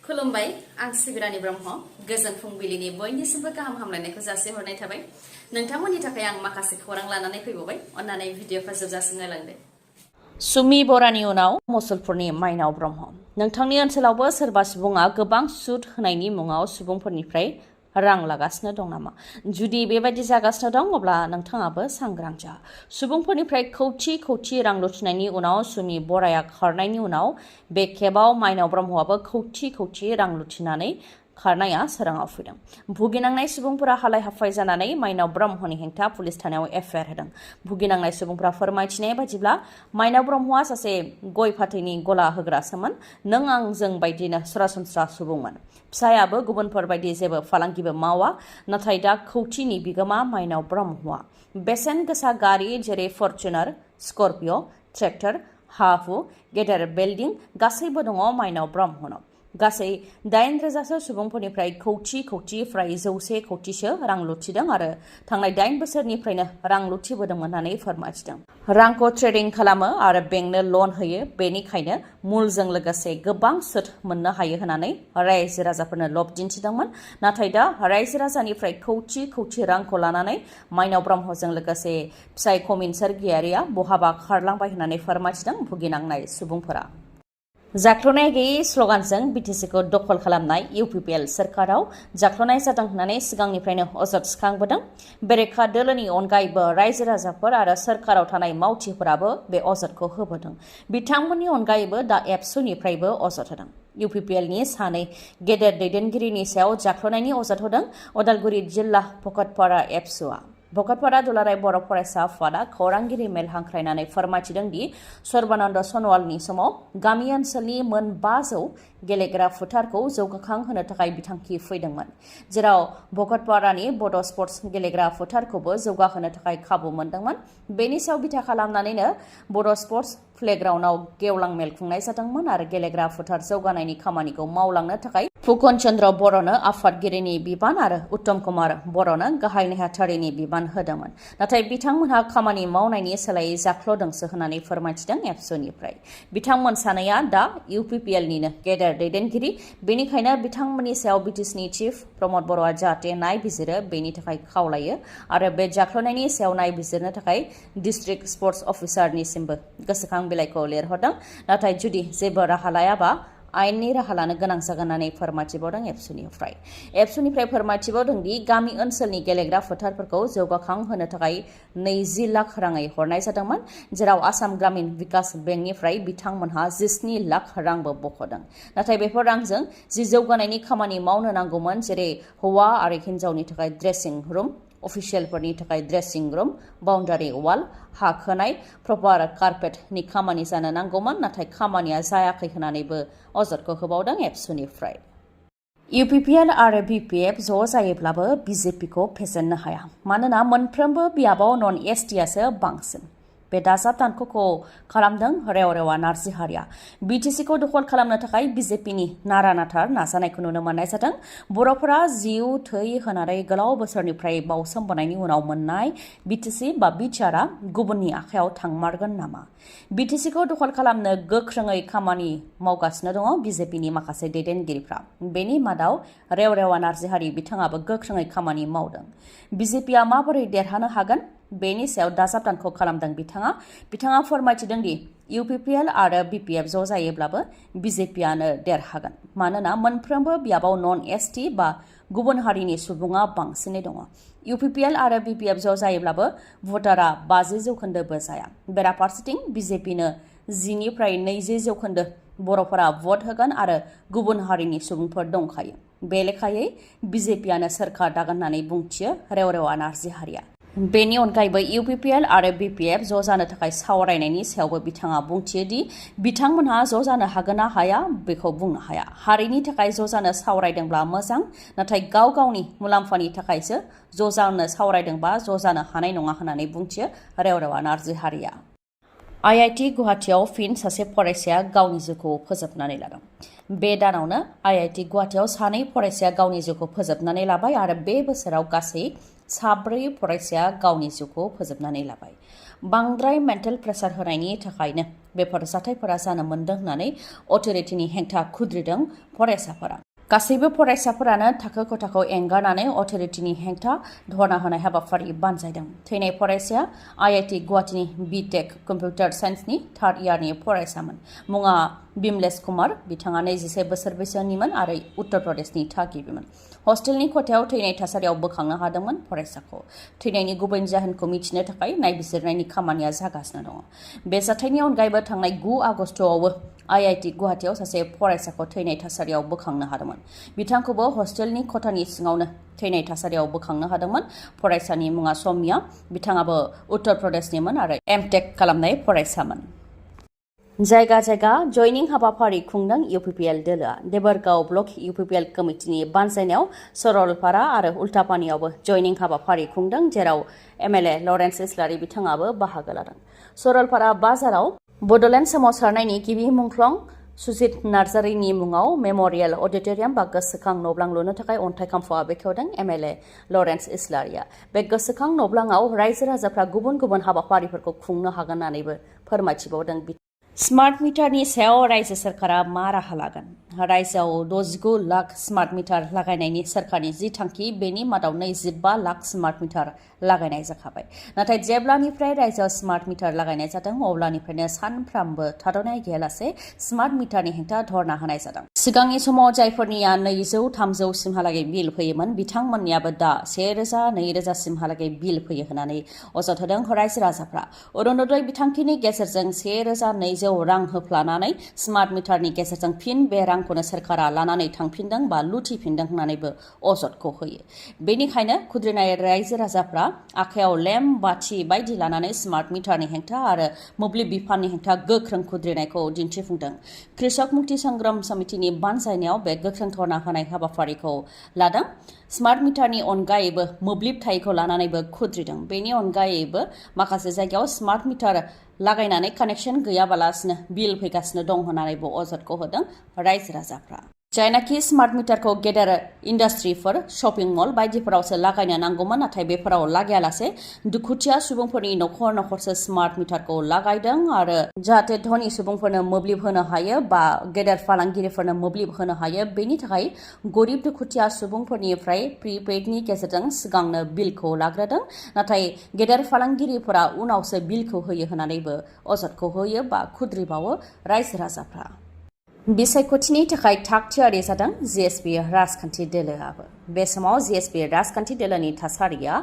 खुलुमबाय आं सिबि रानि ब्रह्म गोजोन फुंबिलिनि बयनिसिमबो गाहाम हामलायनायखौ जासिहरनाय थाबाय नोंथांमोननि थाखाय आं माखासे खौरां लानानै फैबावबाय अन्नानै भिडिअखौ जोबजासिम नायलांदो सुमि बरानि उनाव मुसलपुरनि माइनाव ब्रह्म नोंथांनि ओनसोलावबो सोरबा सुबुङा गोबां सुद होनायनि मुङाव सुबुंफोरनिफ्राय रां लागासिनो दं नामा जुदि बेबायदि जागासिनो दं अब्ला नोंथाङाबो सांग्रां जा सुबुंफोरनिफ्राय खौथि रां लुथिनायनि उनाव सुमि बराया खारनायनि उनाव बे खेबाव माइनाव ब्रह्मआबो खौथि रां लुथिनानै खारनाया सोराङाव फैदों भुगिनांनाय सुबुंफोरा हालाय हाफाय जानानै माइनाव ब्रह्मनि हेंथा पुलिस थानायाव एफआइआर होदों भुगिनांनाय सुबुंफोरा फोरमायथिनाय बायदिब्ला माइनाव ब्रह्मआ सासे गय फाथैनि गला होग्रासोमोन नों आंजों बायदिनो सरासनस्रा सुबुंमोन फिसायाबो गुबुनफोर बायदि जेबो फालांगिबो मावा नाथाय दा खौथिनि बिगोमा माइनाव ब्रह्मआ बेसेन गोसा गारि जेरै फर्चुनार स्कर्पिय ट्रेक्टर हा-हु गेदेर बिल्डिं गासैबो दङ माइनाव ब्रह्मनाव गासै 8,000सो सुबुंफोरनिफ्राय खौथि फ्राय 100 खौथिसो रां लुथिदों आरो थांनाय 8 बोसोरनिफ्रायनो रां लुथिबोदों होननानै फोरमायथिदों रांखौ ट्रेडिं खालामो आरो बेंकनो लन होयो बेनिखायनो मुलजों लोगोसे गोबां सुद मोननो हायो होननानै रायजो राजाफोरनो लब दिन्थिदोंमोन नाथाय दा रायजो राजानिफ्राय खौथि रांखौ लानानै माइनाव ब्रह्मजों लोगोसे फिसाय कमिन सोरगियारिया बहाबा खारलांबाय होननानै फोरमायथिदों भुगिनांनाय सुबुंफोरा जाख्ल'नाय गैयै स्लगानजों बिटिसिखौ दखल खालामनाय UPPL सोरखाराव जाख्ल'नाय जादों होननानै सिगांनिफ्रायनो अजद सिखांबोदों बेरेखा दोलोनि अनगायैबो रायजो राजाफोर आरो सोरखाराव थानाय मावथिफोराबो बे अजदखौ होबोदों बिथांमोननि अनगायैबो दा एबसुनिफ्रायबो अजद होदों UPPLनि सानै गेदेर दैदेनगिरिनि सायाव जाख्ल'नायनि अजद होदों उदालगुरि जिल्ला भकतपारा एबसुआ भकतपारा दुलाराय बर' फरायसा आफादा खौरांगिरि मेल हांख्रायनानै फोरमायथिदों दि सर्बानन्द सनवालनि समाव गामि ओनसोलनि मोन 500 गेलेग्रा फोथारखौ जौगाखां होनो थाखाय बिथांखि फैदोंमोन जेराव भकतपारानि बड' स्पर्ट्स गेलेग्रा फोथारखौबो जौगाहोनो थाखाय खाबु मोनदोंमोन बेनि सायाव बिथा खालामनानैनो बड' स्पर्ट्स प्लेग्राउन्डआव गेवलां मेल खुंनाय जादोंमोन आरो गेलेग्रा फोथार जौगानायनि खामानिखौ मावलांनो थाखाय फुकन चन्द्र बर'नो आफादगिरिनि बिबान आरो उत्तम कुमार बर'नो गाहाय नेहाथारिनि बिबान होदोंमोन नाथाय बिथांमोनहा खामानि मावनायनि सोलायै जाख्ल'दोंसो होननानै फोरमायथिदों एबसुनिफ्राय बिथांमोन सानैया दा UPPLनिनो गेदेर दैदेनगिरि बेनिखायनो बिथांमोननि सायाव बिटिसिनि चिफ प्रमद बर'आ जाहाथे नायबिजिरो बेनि थाखाय खावलायो आरो बे जाख्ल'नायनि सायाव नायबिजिरनो थाखाय डिस्ट्रिक्ट स्पर्ट्स अफिसारनिसिमबो गोसोखां बिलाइखौ लिरहरदों नाथाय जुदि जेबो राहा लायाबा आयेननि राहा लानो गोनां जागोन होननानै फोरमायथिबावदों एबसुनिफ्राय फोरमायथिबावदों दि गामि ओनसोलनि गेलेग्रा फोथारफोरखौ जौगाखां होनो थाखाय 20 लाख राङै हरनाय जादोंमोन जेराव आसाम ग्रामीण विकास बेंकनिफ्राय बिथांमोनहा 17 लाख रांबो बख'दों नाथाय बेफोर रांजों जि जौगानायनि खामानि मावनो नांगौमोन जेरै हौवा आरो हिन्जावनि थाखाय ड्रेसिं रुम अफिसियेलफोरनि थाखाय ड्रेसिं रुम बाउन्डारि वाल हा खोनाय प्रपार कार्पेटनि खामानि जानो नांगौमोन नाथाय खामानिया जायाखै होननानैबो अजदखौ होबावदों एबसुनिफ्राय UPPL आरो BPF ज' जायोब्लाबो BJPखौ फेजेननो हाया मानोना मोनफ्रोमबो बियाबाव नन STआसो बांसिन बे दाजाब दानख'खौ खालामदों रेवरेवा नारजिहारिया बिटिसिखौ दखल खालामनो थाखाय BJPनि नारा-नाथार नाजानायखौ नुनो मोननाय जादों बर'फोरा जिउ थै होनानै गोलाव बोसोरनिफ्राय बावसोमबोनायनि उनाव मोननाय बिटिसि बा बिटिआरआ गुबुननि आखायाव थांमारगोन नामा बिटिसिखौ दखल खालामनो गोख्रोङै खामानि मावगासिनो दङ BJPनि माखासे दैदेनगिरिफ्रा बेनि मादाव रेवरेवा नारजिहारि बिथाङाबो गोख्रोङै खामानि मावदों BJPआ माबोरै देरहानो हागोन बेनि सायाव दाजाब दानख' खालामदों बिथाङा फोरमायथिदों दि UPPL आरो BPF ज' जायोब्लाबो BJPआनो देरहागोन मानोना मोनफ्रोमबो बियाबाव नन ST बा गुबुन हारिनि सुबुङा बांसिनै दङ UPPL आरो BPF ज' जायोब्लाबो भटारा 50% जाया बेराफारसेथिं BJPनो 10निफ्राय 20% बर'फोरा भट होगोन आरो गुबुन हारिनि सुबुंफोर दंखायो बे लेखायै BJPआनो सोरखार दागोन होननानै बुंथियो रेवरेवा नारजिहारिया बेनि अनगायैबो UPPL आरो BPF ज' जानो थाखाय सावरायनायनि सायावबो बिथाङा बुंथियो दि बिथांमोनहा ज' जानो हागोन ना हाया बेखौ बुंनो हाया हारिनि थाखाय ज' जानो सावरायदोंब्ला मोजां नाथाय गाव गावनि मुलाम्फानि थाखायसो ज' जानो सावरायदोंबा ज' जानो हानाय नङा होननानै बुंथियो रेवरेवा नारजिहारिया IIT गुवाहाटीआव फिन सासे फरायसाया गावनि जिउखौ फोजोबनानै लादों बे दानावनो IIT गुवाहाटीआव सानै फरायसाया गावनि जिउखौ फोजोबनानै लाबाय आरो बे बोसोराव गासै 4 फरायसाया गावनि जिउखौ फोजोबनानै लाबाय बांद्राय मेन्टेल प्रेसार होनायनि थाखायनो बेफोर जाथायफोरा जानो मोन्दों होननानै अथ'रिटिनि हेंथा खुद्रिदों फरायसाफोरा। गासैबो फरायसाफोरानो थाखो खथाखौ एंगारनानै अथ'रिटिनि हेंथा धरना होनाय हाबाफारि बानजायदों। थैनाय फरायसाया IIT गुवाहाटीनि BTech कम्पिउटार साइन्सनि थार्ड इयारनि फरायसामोन। मुङा बिमलेश कुमार। बिथाङा 21 बोसोर बैसोनिमोन आरो उत्तर प्रदेशनि थागिबिमोन। हस्टेलनि खथायाव थैनाय थासारियाव बोखांनो हादोंमोन फरायसाखौ। थैनायनि गुबै जाहोनखौ मिथिनो थाखाय नायबिजिरनायनि खामानिया जागासिनो दङ। बे जाथायनि अनगायैबो थांनाय 9 आगस्टआवबो IIT गुवाहाटीयाव सासे फरायसाखौ थैनाय थासारियाव बोखांनो हादोंमोन। बिथांखौबो हस्टेलनि खथानि सिङावनो थैनाय थासारियाव बोखांनो हादोंमोन। फरायसानि मुङा सौम्या। बिथाङाबो उत्तर प्रदेशनिमोन आरो MTech खालामनाय फरायसामोन। जायगा जायगा जयनिं हाबाफारि खुंदों UPPL दोलोआ। देबोरगाव ब्लक UPPL कमिटिनि बानजायनायाव सरलपारा आरो उल्टापानियावबो जयनिं हाबाफारि खुंदों, जेराव MLA लरेन्स इस्लारि बिथाङाबो बाहागो लादों। सरलपारा बाजाराव बड'लेण्ड सोमावसारनायनि गिबि मुंख्लं सुजित नार्जारिनि मुङाव मेम'रियेल अडिट'रियाम बा गोसोखां न'ब्लां लुनो थाखाय अन्थाइ खाम्फा बेखेवदों MLA लरेन्स इस्लारिया। बे गोसोखां न'ब्लाङाव रायजो राजाफ्रा गुबुन गुबुन हाबाफारिफोरखौ खुंनो हागोन होननानैबो फोरमायथिबावदों। स्मार्ट मिटारनि सायाव रायजो सोरखारा मा राहा लागोन? रायजोआव 69 लाख स्मार्ट मिटार लागायनायनि सोरखारनि जि थांखि, बेनि मादाव 25 लाख स्मार्ट मिटार लागायनाय जाखाबाय। नाथाय जेब्लानिफ्राय रायजोआव स्मार्ट मिटार लागायनाय जादों अब्लानिफ्रायनो सानफ्रामबो थाद'नाय गैयालासे स्मार्ट मिटारनि हेंथा धरना होनाय जादों। सिगांनि समाव जायफोरनिया 200-300 सिमहालागै बिल फैयोमोन, बिथांमोननियाबो दा 1000-2000 सिमहालागै बिल फैयो होननानै अजद होदों रायजो राजाफ्रा। अरुणोदय बिथांखिनि गेजेरजों 1200 रां होफ्लानानै स्मार्ट मिटारनि गेजेरजों फिन बे रांखौनो सोरखारा लानानै थांफिनदों बा लुथिफिनदों होननानैबो अजदखौ होयो। बेनिखायनो खुद्रिनाय रायजो राजाफ्रा आखायाव लेम्प, बाथि बायदि लानानै स्मार्ट मिटारनि हेंथा आरो मोब्लिब बिफाननि हेंथा गोख्रों खुद्रिनायखौ दिन्थिफुंदों। कृषक मुक्ति संग्राम समितिनि बानजायनायाव बे गोख्रों धरना होनाय हाबाफारिखौ लादों। स्मार्ट मिटारनि अनगायैबो मोब्लिब थायैखौ लानानैबो खुद्रिदों। बेनि अनगायैबो माखासे जायगायाव स्मार्ट मिटार लागायनानै कानेक्सन गैयाबालासिनो बिल फैगासिनो दं होननानैबो अजदखौ होदों रायजो राजाफ्रा। जायनाखि स्मार्ट मिटारखौ गेदेर इन्डास्ट्रिफोर, शपिं मल बायदिफोरावसो लागायनो नांगौमोन, नाथाय बेफोराव लागायालासे दुखुथिया सुबुंफोरनि न'खर न'खरसो स्मार्ट मिटारखौ लागायदों आरो जाहाथे धनी सुबुंफोरनो मोब्लिब होनो हायो बा गेदेर फालांगिरिफोरनो मोब्लिब होनो हायो, बेनि थाखाय गरिब दुखुथिया सुबुंफोरनिफ्राय प्रिपेडनि गेजेरजों सिगांनो बिलखौ लाग्रोदों। नाथाय गेदेर फालांगिरिफोरा उनावसो बिलखौ होयो होननानैबो अजदखौ होयो बा खुद्रिबावो रायजो राजाफ्रा। बिसायख'थिनि थाखाय थाग थियारि जादों GSP राजखान्थि दोलोआबो। बे समाव GSP राजखान्थि दोलोनि थासारिया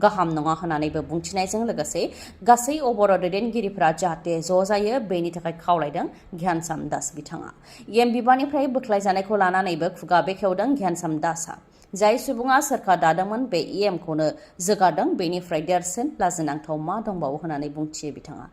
गाहाम नङा होननानैबो बुंथिनायजों लोगोसे गासै अबर' दैदेनगिरिफोरा जाहाथे ज' जायो बेनि थाखाय खावलायदों घ्यानचाम दास बिथाङा। EM बिबाननिफ्राय बोख्लायजानायखौ लानानैबो खुगा बेखेवदों घ्यानचाम दासआ। जाय सुबुङा सोरखार दादोंमोन बे EM खौनो जोगारदों, बेनिफ्राय देरसिन लाजिनांथाव मा दंबावो होननानै बुंथियो बिथाङा।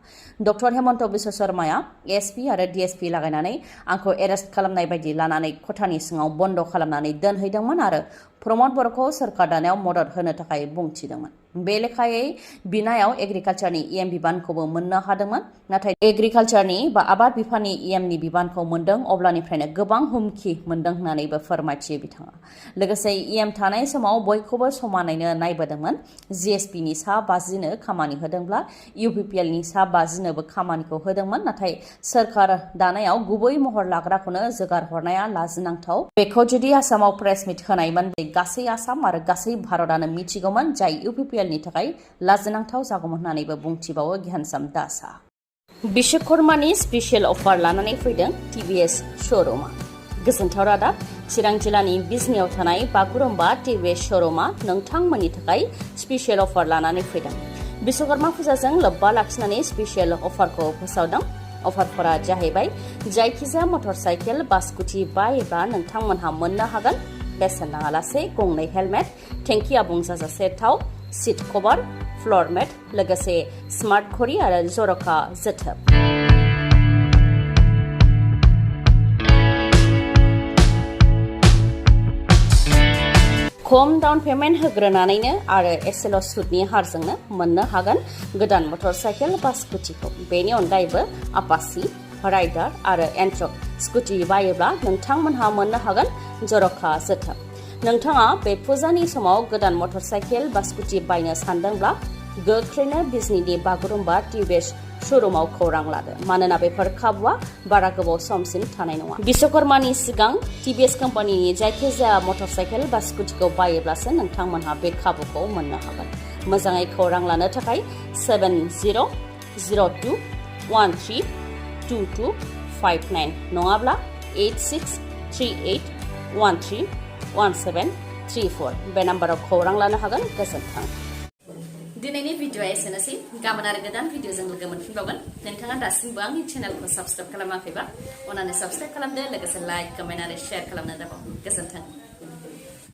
डक्टर हेमन्त बिश्व शर्माया SP आरो DSP लागायनानै आंखौ एरेस्ट खालामनाय बायदि लानानै खथानि सिङाव बन्द' खालामनानै दोनहैदोंमोन आरो प्रमद बर'खौ सोरखार दानायाव मदद होनो थाखाय बुंथिदोंमोन। बे लेखायै बिनायाव एग्रिकालचारनि EM बिबानखौबो मोननो हादोंमोन। नाथाय एग्रिकालचारनि बा आबाद बिफाननि EMनि बिबानखौ मोनदों अब्लानिफ्रायनो गोबां हुमखि मोनदों होननानैबो फोरमायथियो बिथाङा। लोगोसे EM थानाय समाव बयखौबो समानैनो नायबोदोंमोन। GSPनि सा 50नो खामानि होदोंब्ला UPPLनि सा 50नोबो खामानिखौ होदोंमोन। नाथाय सोरखार दानायाव गुबै महर लाग्राखौनो जोगार हरनाया लाजिनांथाव। बेखौ जुदि आसामाव प्रेस मिट होनायमोन गासै आसाम आरो गासै भारतआनो मिथिगौमोन, जाय UPPLनि थाखाय लाजिनांथाव जागौमोन होननानैबो बुंथिबावो घ्यानचाम दासआ। बिश्वकर्मानि स्पेसियेल अफार लानानै फैदों TVS श'रुमा। गोजोनथाव रादाब, चिरां जिल्लानि बिजनियाव थानाय बागुरुम्बा TVS श'रुमा नोंथांमोननि थाखाय स्पेसियेल अफार लानानै फैदों। बिश्वकर्मा फुजाजों लोब्बा लाखिनानै स्पेसियेल अफारखौ फोसावदों। अफारफोरा जाहैबाय जायखिजाया मटर साइकेल बा स्कुटि बायोब्ला नोंथांमोनहा मोननो हागोन बेसेन नाङालासे गंनै हेलमेट, टेंकि आबुं जाजासे थाव, सिट कभार, फ्लर मेट, लोगोसे स्मार्ट घड़ी आरो जर'खा जोथोब। खम डाउन पेमेन्ट होग्रोनानैनो आरो एसेल' सुदनि हारजोंनो मोननो हागोन गोदान मटर साइकेल बा स्कुटिखौ। बेनि अनगायैबो आपाची, राइडार आरो एन्ट्रक स्कुटि बायोब्ला नोंथांमोनहा मोननो हागोन जर'खा जोथोब। नोंथाङा बे फुजानि समाव गोदान मटर साइकेल बा स्कुटि बायनो सानदोंब्ला गोख्रैनो बिजनिनि बागुरुम्बा TVS शोरूमाव खौरां लादो मानोना बेफोर खाबुआ बारा गोबाव समसिम थानाय नङा बिश्वकर्मानि सिगां टिभिएस कम्पानिनि जायखिजाया मटरसाइकेल बा स्कुटिखौ बायोब्लासो नोंथांमोनहा बे खाबुखौ मोननो हागोन मोजाङै खौरां लानो थाखाय 7002132259 नङाब्ला 8638131734 बे नाम्बाराव खौरां लानो हागोन गोजोन्थों दिनैनि भिडिअआ एसेनोसै गाबोन आरो गोदान भिडिअजों लोगो मोनफिनबावगोन नोंथाङा दासिमबो आंनि चेनेलखौ साबस्क्राइब खालामाखैबा अन्नानै साबस्क्राइब खालामदो लोगोसे लाइक कमेन्ट आरो शेयार खालामनो दाबाव गोजोन्थों